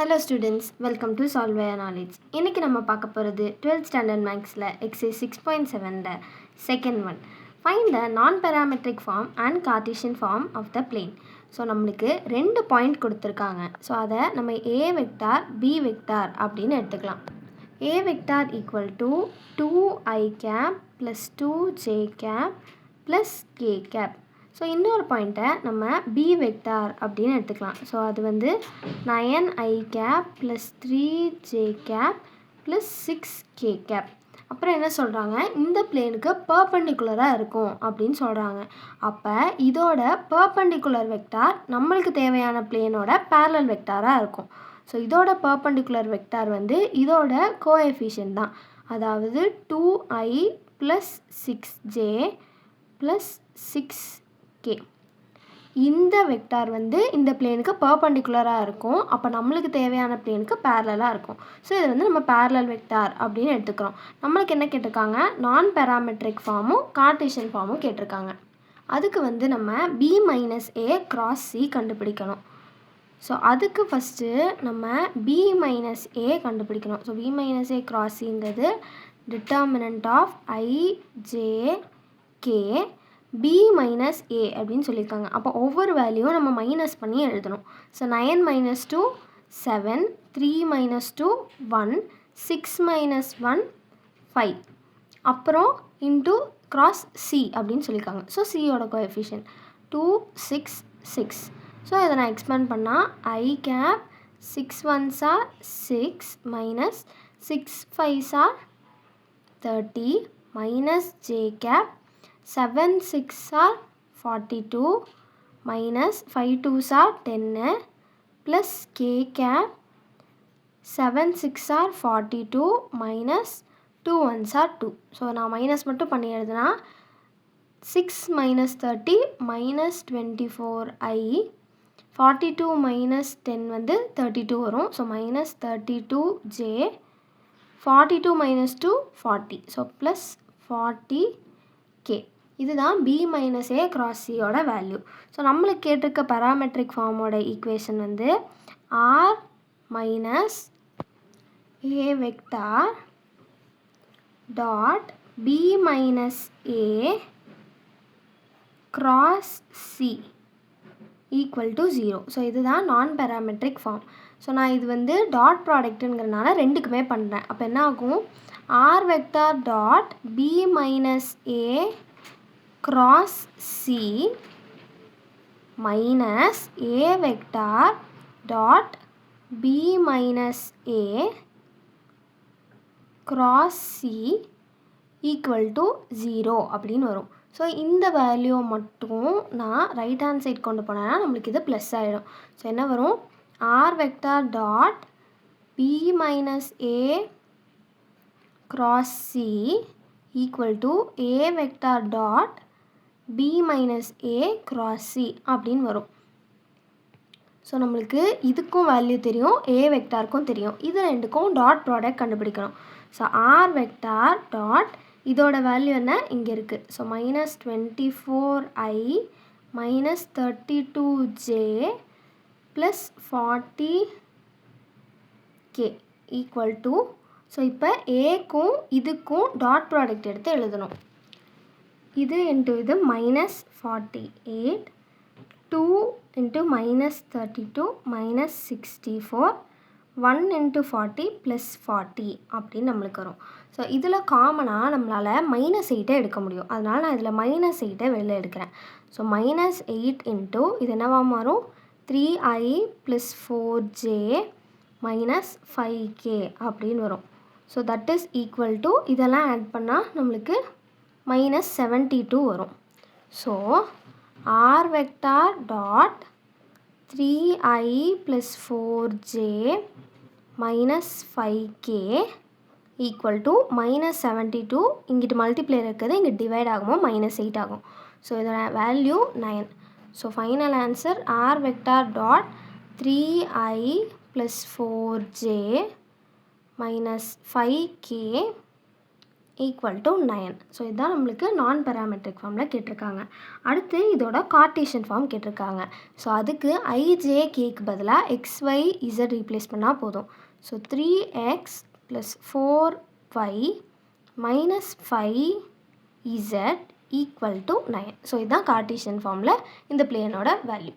Hello students, welcome to Solve Your Knowledge. இன்னைக்கு நம்ம பார்க்க போகிறது 12th standard mathsல exercise 6.7 second one. Find the non-parametric form and Cartesian form of the plane. So நம்மளுக்கு ரெண்டு point கொடுத்துருக்காங்க. So அதை நம்ம A வெக்டார் B வெக்டார் அப்படின்னு எடுத்துக்கலாம். A vector equal to 2i cap plus 2j cap plus k cap. So இன்னொரு பாயிண்ட்டை நம்ம B வெக்டார் அப்படின்னு எடுத்துக்கலாம். ஸோ அது வந்து 9i cap plus 3j cap plus 6k cap. அப்புறம் என்ன சொல்கிறாங்க, இந்த பிளேனுக்கு பர்பெண்டிகுலராக இருக்கும் அப்படின்னு சொல்கிறாங்க. அப்போ இதோட பர்பெண்டிகுலர் வெக்டார் நம்மளுக்கு தேவையான பிளேனோட பேரலல் வெக்டாராக இருக்கும். ஸோ இதோட பர்பெண்டிகுலர் வெக்டார் வந்து இதோட கோஎஃபிஷியன்ட் தான். அதாவது 2i plus 6j plus 6k. இந்த வெக்டார் வந்து இந்த பிளேனுக்கு பர்பெண்டிகுலராக இருக்கும். அப்போ நம்மளுக்கு தேவையான பிளேனுக்கு பேரலாக இருக்கும். ஸோ இது வந்து நம்ம பேரலல் வெக்டார் அப்படின்னு எடுத்துக்கிறோம். நம்மளுக்கு என்ன கேட்டிருக்காங்க, நான் பேராமெட்ரிக் ஃபார்மும் கார்ட்டீசியன் ஃபார்மும் கேட்டிருக்காங்க. அதுக்கு வந்து நம்ம b minus a cross c கண்டுபிடிக்கணும். ஸோ அதுக்கு ஃபஸ்ட்டு நம்ம b மைனஸ் a கண்டுபிடிக்கணும். So b minus a cross சிங்கிறது determinant of i j k b minus a அப்படின்னு சொல்லியிருக்காங்க. அப்போ ஒவ்வொரு வேல்யூவும் நம்ம மைனஸ் பண்ணி எழுதணும். ஸோ 9 மைனஸ் 2 7, 3 மைனஸ் 2 1, 6 மைனஸ் 1 5, அப்புறம் இன்ட்டு கிராஸ் c அப்படின்னு சொல்லியிருக்காங்க. ஸோ சியோட கோஎஃபிஷியன்ட் 2 6 6. ஸோ இதை நான் எக்ஸ்பேண்ட் பண்ணால் i cap 6 1s are 6 minus 6 5s are 30 minus j cap 7 6 are 42 minus 5 2s are 10 plus k cap 7 6 are 42 minus 2 1s are 2. So நான் minus மட்டும் பண்ணி எழுதுனா 6 minus 30 minus 24i 42 minus 10 வந்து 32 வரும். So minus 32j 42 minus 2 40. So plus 40k. இதுதான் b minus a cross சியோட value. So நம்மளுக்கு கேட்டிருக்க பேராமெட்ரிக் ஃபார்மோட ஈக்குவேஷன் வந்து r minus a vector dot b minus a cross c equal to 0. So இதுதான் நான் பேராமெட்ரிக் ஃபார்ம். ஸோ நான் இது வந்து டாட் ப்ராடக்ட்டுங்கிறதுனால ரெண்டுக்குமே பண்ணுறேன். அப்போ என்ன ஆகும், r vector dot b minus a cross c minus a vector dot b minus a cross c equal to 0 அப்படின்னு வரும். ஸோ இந்த வேல்யூவை மட்டும் நான் ரைட் ஹேண்ட் சைட் கொண்டு போனேன்னா நம்மளுக்கு இது ப்ளஸ் ஆகிடும். ஸோ என்ன வரும், r vector dot b minus a cross c equal to a vector dot b minus a cross c அப்படின்னு வரும். ஸோ நம்மளுக்கு இதுக்கும் வேல்யூ தெரியும், a வெக்டாருக்கும் தெரியும். இது ரெண்டுக்கும் டாட் ப்ராடக்ட் கண்டுபிடிக்கணும். ஸோ r வெக்டார் டாட் இதோட வேல்யூ என்ன இங்கே இருக்குது. So minus 24i minus 32j plus 40k equal to. So இப்போ ஏக்கும் இதுக்கும் டாட் ப்ராடக்ட் எடுத்து எழுதணும். இது இன்ட்டு இது minus 48 2 into minus 32 minus 64 1 into 40 plus 40 அப்படின்னு நம்மளுக்கு வரும். ஸோ இதில் காமனாக நம்மளால் மைனஸ் 8 எடுக்க முடியும். அதனால் நான் இதில் மைனஸ் 8 வெளில எடுக்கிறேன். ஸோ மைனஸ் 8 இன்ட்டு இது என்னவா மாறும், 3i plus 4j minus 5k அப்படின்னு வரும். So that is equal to இதெல்லாம் ஆட் பண்ணால் நம்மளுக்கு மைனஸ் 72 வரும். So r vector dot 3i plus 4j minus 5k equal to minus 72. இங்கிட்டு மல்டிப்ளேயர் இருக்குது, இங்கே டிவைட் ஆகும்போது மைனஸ் 8 ஆகும். ஸோ இதோட value 9. So final answer r vector dot 3i plus 4j minus 5k equal to 9. So இதுதான் நம்மளுக்கு நான் parametric ஃபார்மில் கேட்டிருக்காங்க. அடுத்து இதோட கார்ட்டீசியன் ஃபார்ம் கேட்டிருக்காங்க. ஸோ அதுக்கு ஐஜேகேக்கு பதிலாக XY Z ரீப்ளேஸ் பண்ணால் போதும். So 3x + 4y - 5z equal to 9. So இதுதான் கார்ட்டீசியன் ஃபார்மில் இந்த பிளேனோட வேல்யூ.